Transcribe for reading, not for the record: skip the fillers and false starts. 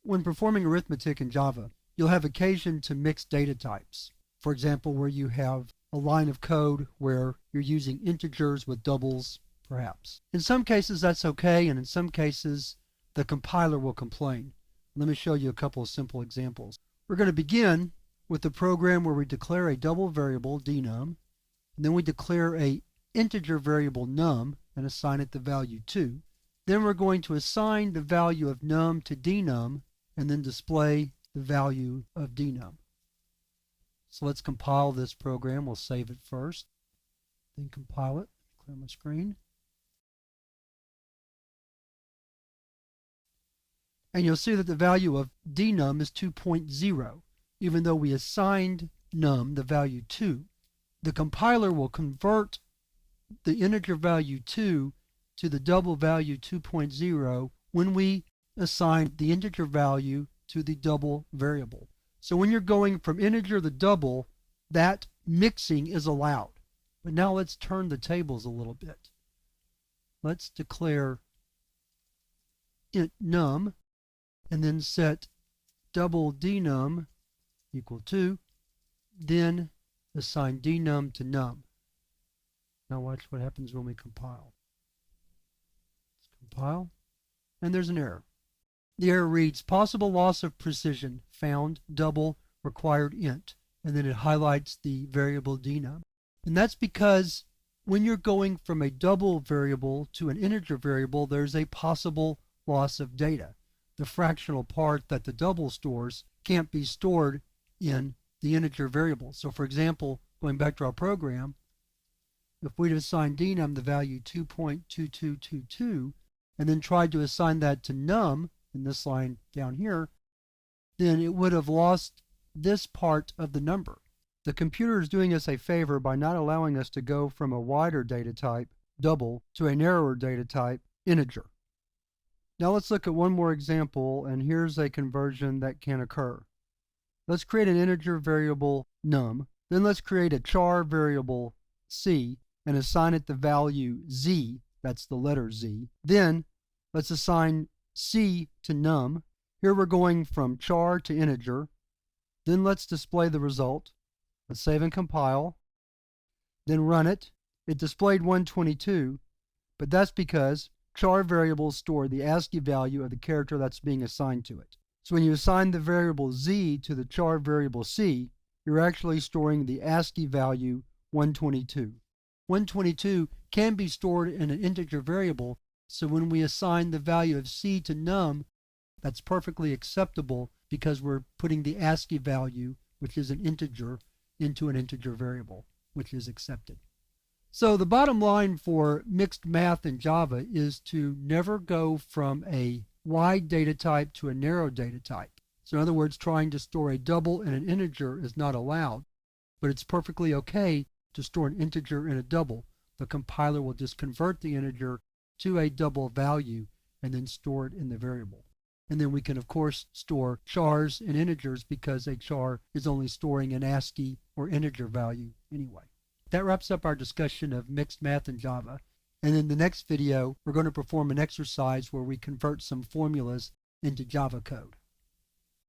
When performing arithmetic in Java, you'll have occasion to mix data types. For example, where you have a line of code where you're using integers with doubles, perhaps. In some cases that's okay, and in some cases the compiler will complain. Let me show you a couple of simple examples. We're going to begin with a program where we declare a double variable dnum, and then we declare a integer variable num and assign it the value 2. Then we're going to assign the value of num to dnum and then display the value of dnum. So let's compile this program. We'll save it first, then compile it. Clear my screen. And you'll see that the value of dnum is 2.0, even though we assigned num the value 2. The compiler will convert the integer value 2 to the double value 2.0 when we assign the integer value to the double variable. So when you're going from integer to double, that mixing is allowed. But now let's turn the tables a little bit. Let's declare int num and then set double dnum equal to, then assign dnum to num. Now watch what happens when we compile. Let's compile, and there's an error. The error reads, possible loss of precision, found, double, required int, and then it highlights the variable dnum. And that's because when you're going from a double variable to an integer variable, there's a possible loss of data. The fractional part that the double stores can't be stored in the integer variable. So for example, going back to our program, if we'd assigned dnum the value 2.2222 and then tried to assign that to num in this line down here, then it would have lost this part of the number. The computer is doing us a favor by not allowing us to go from a wider data type, double, to a narrower data type, integer. Now let's look at one more example, and here's a conversion that can occur. Let's create an integer variable num, then let's create a char variable c and assign it the value z, that's the letter z. Then let's assign c to num. Here we're going from char to integer. Then let's display the result. Let's save and compile. Then run it. It displayed 122, but that's because char variables store the ASCII value of the character that's being assigned to it. So when you assign the variable z to the char variable c, you're actually storing the ASCII value 122. 122 can be stored in an integer variable, so when we assign the value of c to num, that's perfectly acceptable because we're putting the ASCII value, which is an integer, into an integer variable, which is accepted. So the bottom line for mixed math in Java is to never go from a wide data type to a narrow data type. So in other words, trying to store a double in an integer is not allowed, but it's perfectly okay to store an integer in a double. The compiler will just convert the integer to a double value and then store it in the variable. And then we can of course store chars and integers because a char is only storing an ASCII or integer value anyway. That wraps up our discussion of mixed math in Java. And in the next video, we're going to perform an exercise where we convert some formulas into Java code.